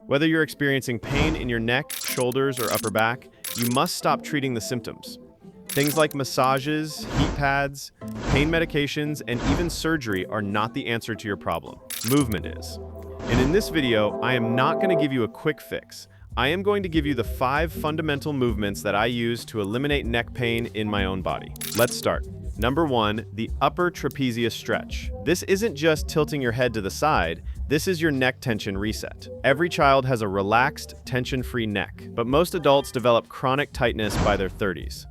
Whether you're experiencing pain in your neck, shoulders, or upper back, you must stop treating the symptoms. Things like massages, heat pads, pain medications, and even surgery are not the answer to your problem. Movement is. And in this video, I am not going to give you a quick fix. I am going to give you the 5 fundamental movements that I use to eliminate neck pain in my own body. Let's start. Number 1, the upper trapezius stretch. This isn't just tilting your head to the side, this is your neck tension reset. Every child has a relaxed, tension-free neck, but most adults develop chronic tightness by their 30s.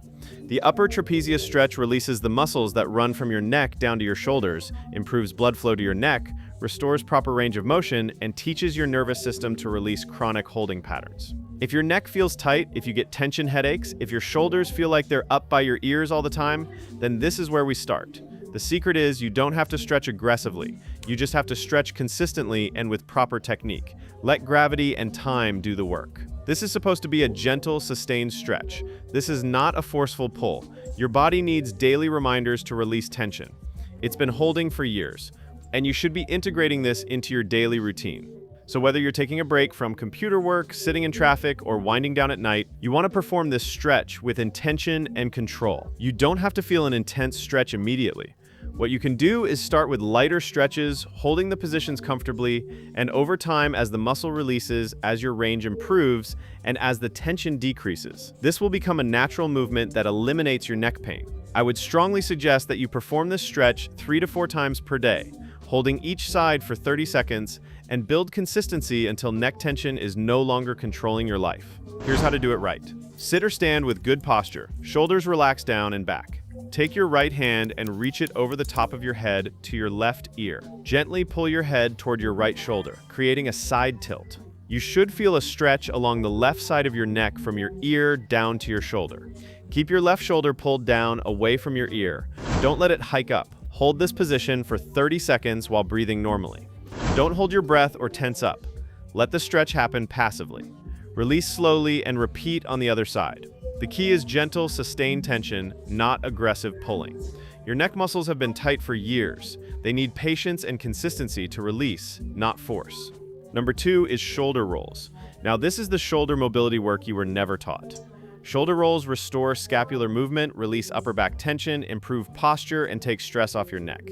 The upper trapezius stretch releases the muscles that run from your neck down to your shoulders, improves blood flow to your neck, restores proper range of motion, and teaches your nervous system to release chronic holding patterns. If your neck feels tight, if you get tension headaches, if your shoulders feel like they're up by your ears all the time, then this is where we start. The secret is you don't have to stretch aggressively. You just have to stretch consistently and with proper technique. Let gravity and time do the work. This is supposed to be a gentle, sustained stretch. This is not a forceful pull. Your body needs daily reminders to release tension. It's been holding for years, and you should be integrating this into your daily routine. So whether you're taking a break from computer work, sitting in traffic, or winding down at night, you want to perform this stretch with intention and control. You don't have to feel an intense stretch immediately. What you can do is start with lighter stretches, holding the positions comfortably, and over time as the muscle releases, as your range improves, and as the tension decreases. This will become a natural movement that eliminates your neck pain. I would strongly suggest that you perform this stretch 3 to 4 times per day, holding each side for 30 seconds, and build consistency until neck tension is no longer controlling your life. Here's how to do it right. Sit or stand with good posture, shoulders relaxed down and back. Take your right hand and reach it over the top of your head to your left ear. Gently pull your head toward your right shoulder, creating a side tilt. You should feel a stretch along the left side of your neck from your ear down to your shoulder. Keep your left shoulder pulled down away from your ear. Don't let it hike up. Hold this position for 30 seconds while breathing normally. Don't hold your breath or tense up. Let the stretch happen passively. Release slowly and repeat on the other side. The key is gentle, sustained tension, not aggressive pulling. Your neck muscles have been tight for years. They need patience and consistency to release, not force. Number 2 is shoulder rolls. Now this is the shoulder mobility work you were never taught. Shoulder rolls restore scapular movement, release upper back tension, improve posture, and take stress off your neck.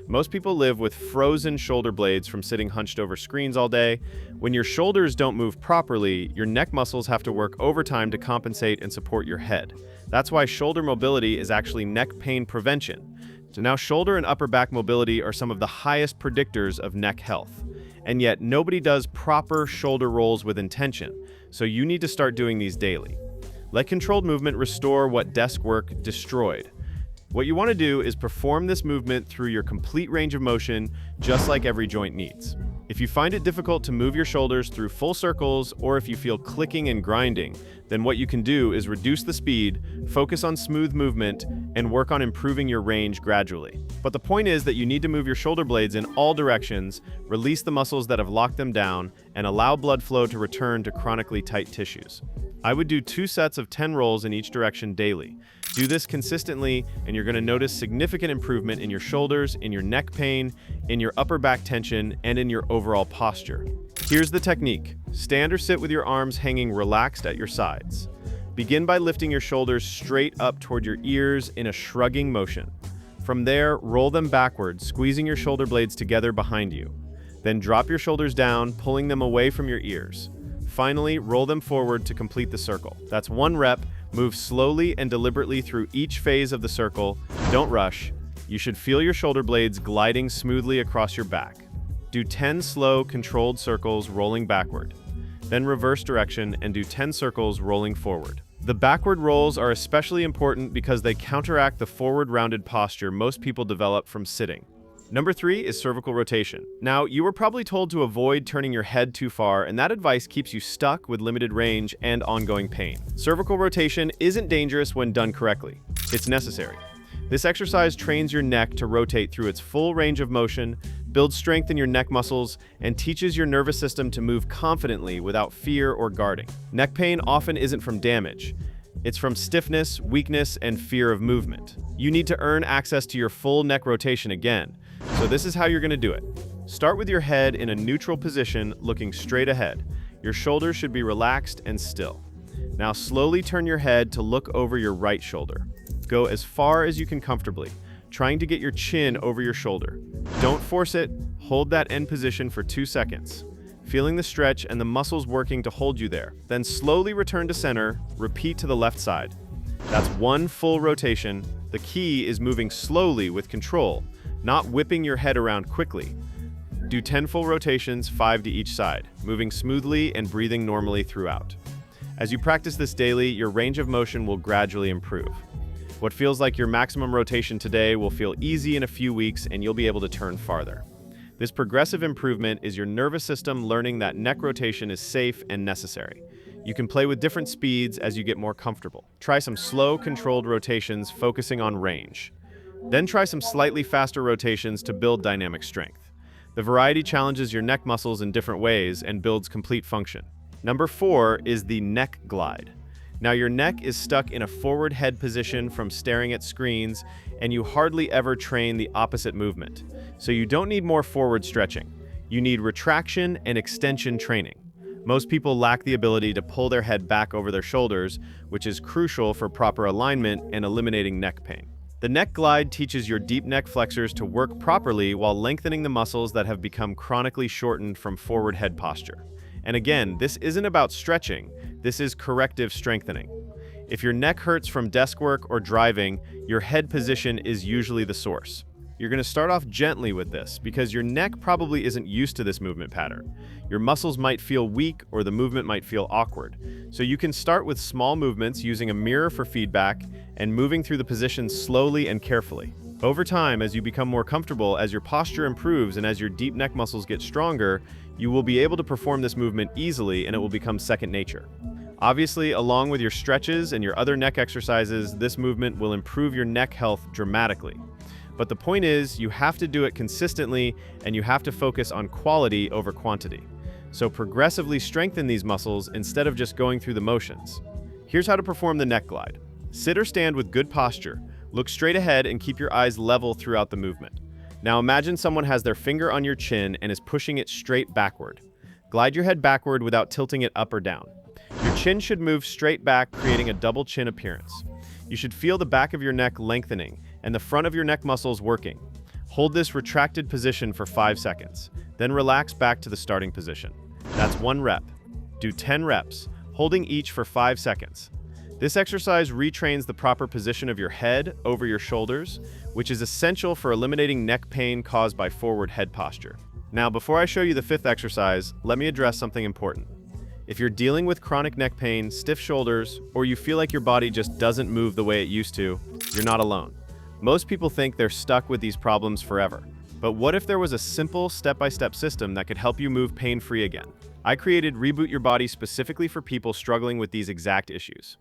Most people live with frozen shoulder blades from sitting hunched over screens all day. When your shoulders don't move properly, your neck muscles have to work overtime to compensate and support your head. That's why shoulder mobility is actually neck pain prevention. So now shoulder and upper back mobility are some of the highest predictors of neck health. And yet nobody does proper shoulder rolls with intention, so you need to start doing these daily. Let controlled movement restore what desk work destroyed. What you want to do is perform this movement through your complete range of motion, just like every joint needs. If you find it difficult to move your shoulders through full circles, or if you feel clicking and grinding, then what you can do is reduce the speed, focus on smooth movement, and work on improving your range gradually. But the point is that you need to move your shoulder blades in all directions, release the muscles that have locked them down, and allow blood flow to return to chronically tight tissues. I would do 2 sets of 10 rolls in each direction daily. Do this consistently, and you're going to notice significant improvement in your shoulders, in your neck pain, in your upper back tension, and in your overall posture. Here's the technique. Stand or sit with your arms hanging relaxed at your sides. Begin by lifting your shoulders straight up toward your ears in a shrugging motion. From there, roll them backwards, squeezing your shoulder blades together behind you. Then drop your shoulders down, pulling them away from your ears. Finally, roll them forward to complete the circle. That's 1 rep. Move slowly and deliberately through each phase of the circle. Don't rush. You should feel your shoulder blades gliding smoothly across your back. Do 10 slow, controlled circles rolling backward. Then reverse direction and do 10 circles rolling forward. The backward rolls are especially important because they counteract the forward rounded posture most people develop from sitting. Number 3 is cervical rotation. Now, you were probably told to avoid turning your head too far, and that advice keeps you stuck with limited range and ongoing pain. Cervical rotation isn't dangerous when done correctly. It's necessary. This exercise trains your neck to rotate through its full range of motion, builds strength in your neck muscles, and teaches your nervous system to move confidently without fear or guarding. Neck pain often isn't from damage. It's from stiffness, weakness, and fear of movement. You need to earn access to your full neck rotation again. So this is how you're going to do it. Start with your head in a neutral position, looking straight ahead. Your shoulders should be relaxed and still. Now slowly turn your head to look over your right shoulder. Go as far as you can comfortably, trying to get your chin over your shoulder. Don't force it, hold that end position for 2 seconds, feeling the stretch and the muscles working to hold you there. Then slowly return to center, repeat to the left side. That's 1 full rotation. The key is moving slowly with control, not whipping your head around quickly. Do 10 full rotations, 5 to each side, moving smoothly and breathing normally throughout. As you practice this daily, your range of motion will gradually improve. What feels like your maximum rotation today will feel easy in a few weeks, and you'll be able to turn farther. This progressive improvement is your nervous system learning that neck rotation is safe and necessary. You can play with different speeds as you get more comfortable. Try some slow, controlled rotations focusing on range. Then try some slightly faster rotations to build dynamic strength. The variety challenges your neck muscles in different ways and builds complete function. Number 4 is the neck glide. Now your neck is stuck in a forward head position from staring at screens, and you hardly ever train the opposite movement. So you don't need more forward stretching. You need retraction and extension training. Most people lack the ability to pull their head back over their shoulders, which is crucial for proper alignment and eliminating neck pain. The neck glide teaches your deep neck flexors to work properly while lengthening the muscles that have become chronically shortened from forward head posture. And again, this isn't about stretching, this is corrective strengthening. If your neck hurts from desk work or driving, your head position is usually the source. You're going to start off gently with this because your neck probably isn't used to this movement pattern. Your muscles might feel weak or the movement might feel awkward. So you can start with small movements using a mirror for feedback and moving through the position slowly and carefully. Over time, as you become more comfortable, as your posture improves and as your deep neck muscles get stronger, you will be able to perform this movement easily and it will become second nature. Obviously, along with your stretches and your other neck exercises, this movement will improve your neck health dramatically. But the point is, you have to do it consistently and you have to focus on quality over quantity. So progressively strengthen these muscles instead of just going through the motions. Here's how to perform the neck glide. Sit or stand with good posture. Look straight ahead and keep your eyes level throughout the movement. Now imagine someone has their finger on your chin and is pushing it straight backward. Glide your head backward without tilting it up or down. Your chin should move straight back, creating a double chin appearance. You should feel the back of your neck lengthening and the front of your neck muscles working. Hold this retracted position for 5 seconds, then relax back to the starting position. That's 1 rep. Do 10 reps, holding each for 5 seconds. This exercise retrains the proper position of your head over your shoulders, which is essential for eliminating neck pain caused by forward head posture. Now, before I show you the 5th exercise, let me address something important. If you're dealing with chronic neck pain, stiff shoulders, or you feel like your body just doesn't move the way it used to, you're not alone. Most people think they're stuck with these problems forever. But what if there was a simple step-by-step system that could help you move pain-free again? I created Reboot Your Body specifically for people struggling with these exact issues.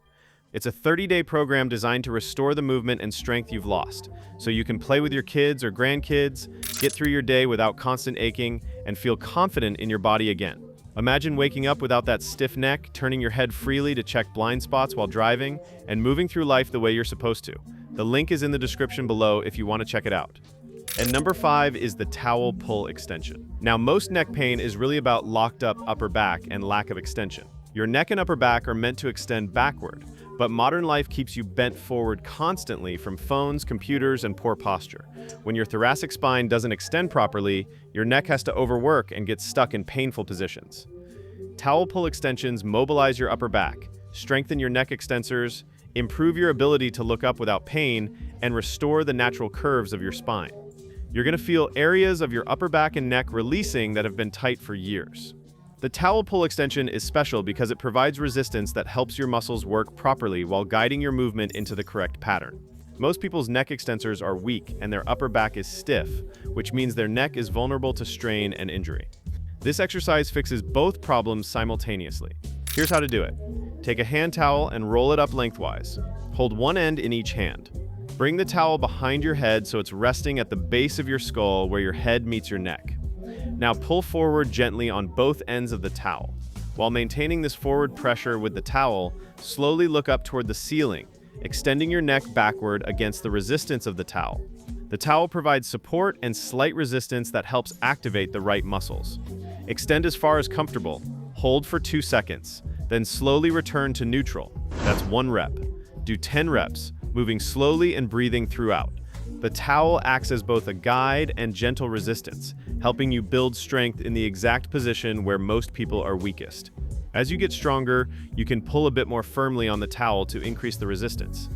It's a 30-day program designed to restore the movement and strength you've lost, so you can play with your kids or grandkids, get through your day without constant aching, and feel confident in your body again. Imagine waking up without that stiff neck, turning your head freely to check blind spots while driving, and moving through life the way you're supposed to. The link is in the description below if you want to check it out. And number 5 is the towel pull extension. Now, most neck pain is really about locked up upper back and lack of extension. Your neck and upper back are meant to extend backward, but modern life keeps you bent forward constantly from phones, computers, and poor posture. When your thoracic spine doesn't extend properly, your neck has to overwork and get stuck in painful positions. Towel pull extensions mobilize your upper back, strengthen your neck extensors, improve your ability to look up without pain, and restore the natural curves of your spine. You're going to feel areas of your upper back and neck releasing that have been tight for years. The towel pull extension is special because it provides resistance that helps your muscles work properly while guiding your movement into the correct pattern. Most people's neck extensors are weak and their upper back is stiff, which means their neck is vulnerable to strain and injury. This exercise fixes both problems simultaneously. Here's how to do it. Take a hand towel and roll it up lengthwise. Hold one end in each hand. Bring the towel behind your head so it's resting at the base of your skull where your head meets your neck. Now pull forward gently on both ends of the towel. While maintaining this forward pressure with the towel, slowly look up toward the ceiling, extending your neck backward against the resistance of the towel. The towel provides support and slight resistance that helps activate the right muscles. Extend as far as comfortable. Hold for 2 seconds, then slowly return to neutral. That's 1 rep. Do 10 reps, moving slowly and breathing throughout. The towel acts as both a guide and gentle resistance, helping you build strength in the exact position where most people are weakest. As you get stronger, you can pull a bit more firmly on the towel to increase the resistance.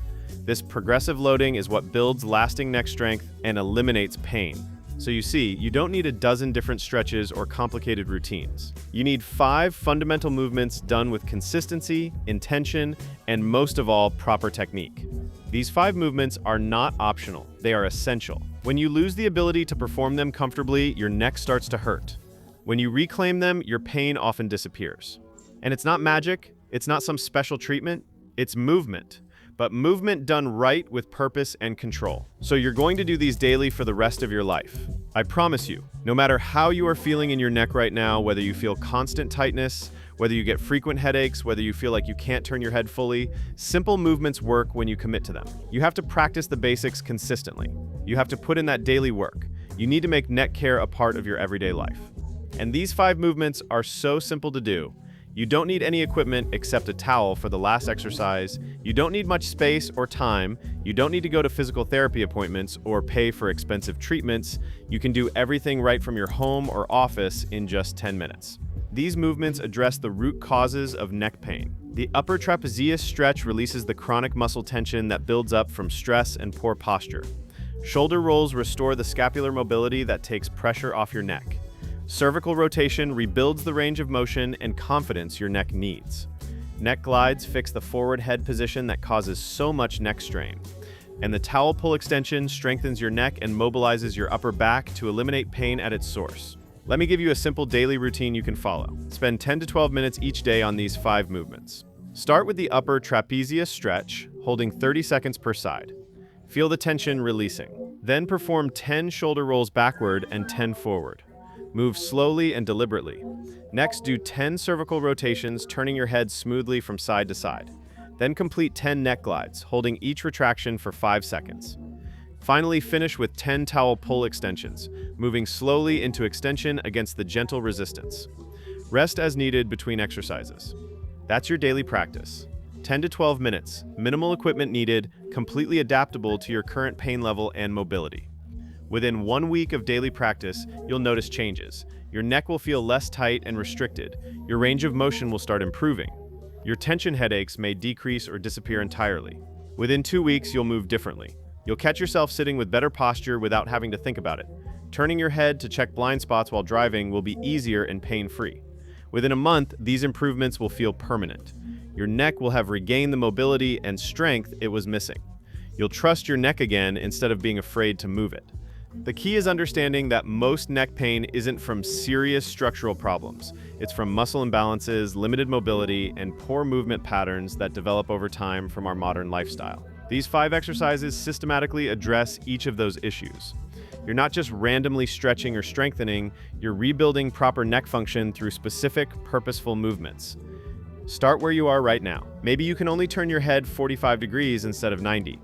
This progressive loading is what builds lasting neck strength and eliminates pain. So you see, you don't need a dozen different stretches or complicated routines. You need 5 fundamental movements done with consistency, intention, and most of all, proper technique. These 5 movements are not optional, they are essential. When you lose the ability to perform them comfortably, your neck starts to hurt. When you reclaim them, your pain often disappears. And it's not magic, it's not some special treatment, it's movement. But movement done right with purpose and control. So you're going to do these daily for the rest of your life. I promise you, no matter how you are feeling in your neck right now, whether you feel constant tightness, whether you get frequent headaches, whether you feel like you can't turn your head fully, simple movements work when you commit to them. You have to practice the basics consistently. You have to put in that daily work. You need to make neck care a part of your everyday life. And these 5 movements are so simple to do. You don't need any equipment except a towel for the last exercise. You don't need much space or time. You don't need to go to physical therapy appointments or pay for expensive treatments. You can do everything right from your home or office in just 10 minutes. These movements address the root causes of neck pain. The upper trapezius stretch releases the chronic muscle tension that builds up from stress and poor posture. Shoulder rolls restore the scapular mobility that takes pressure off your neck. Cervical rotation rebuilds the range of motion and confidence your neck needs. Neck glides fix the forward head position that causes so much neck strain. And the towel pull extension strengthens your neck and mobilizes your upper back to eliminate pain at its source. Let me give you a simple daily routine you can follow. Spend 10 to 12 minutes each day on these 5 movements. Start with the upper trapezius stretch, holding 30 seconds per side. Feel the tension releasing. Then perform 10 shoulder rolls backward and 10 forward. Move slowly and deliberately. Next, do 10 cervical rotations, turning your head smoothly from side to side. Then complete 10 neck glides, holding each retraction for 5 seconds. Finally, finish with 10 towel pull extensions, moving slowly into extension against the gentle resistance. Rest as needed between exercises. That's your daily practice. 10 to 12 minutes, minimal equipment needed, completely adaptable to your current pain level and mobility. Within 1 week of daily practice, you'll notice changes. Your neck will feel less tight and restricted. Your range of motion will start improving. Your tension headaches may decrease or disappear entirely. Within 2 weeks, you'll move differently. You'll catch yourself sitting with better posture without having to think about it. Turning your head to check blind spots while driving will be easier and pain-free. Within a month, these improvements will feel permanent. Your neck will have regained the mobility and strength it was missing. You'll trust your neck again instead of being afraid to move it. The key is understanding that most neck pain isn't from serious structural problems. It's from muscle imbalances, limited mobility, and poor movement patterns that develop over time from our modern lifestyle. These 5 exercises systematically address each of those issues. You're not just randomly stretching or strengthening, you're rebuilding proper neck function through specific, purposeful movements. Start where you are right now. Maybe you can only turn your head 45 degrees instead of 90.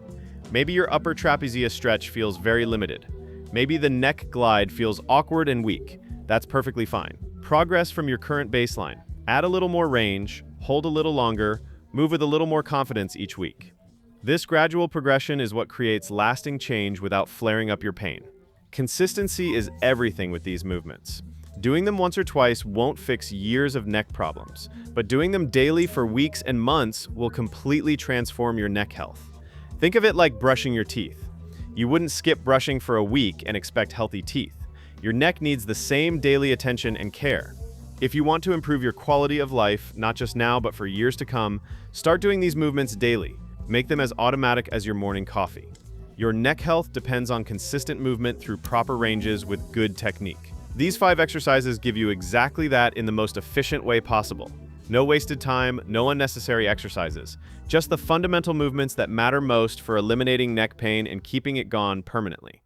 Maybe your upper trapezius stretch feels very limited. Maybe the neck glide feels awkward and weak. That's perfectly fine. Progress from your current baseline. Add a little more range, hold a little longer, move with a little more confidence each week. This gradual progression is what creates lasting change without flaring up your pain. Consistency is everything with these movements. Doing them once or twice won't fix years of neck problems, but doing them daily for weeks and months will completely transform your neck health. Think of it like brushing your teeth. You wouldn't skip brushing for a week and expect healthy teeth. Your neck needs the same daily attention and care. If you want to improve your quality of life, not just now but for years to come, start doing these movements daily. Make them as automatic as your morning coffee. Your neck health depends on consistent movement through proper ranges with good technique. These 5 exercises give you exactly that in the most efficient way possible. No wasted time, no unnecessary exercises. Just the fundamental movements that matter most for eliminating neck pain and keeping it gone permanently.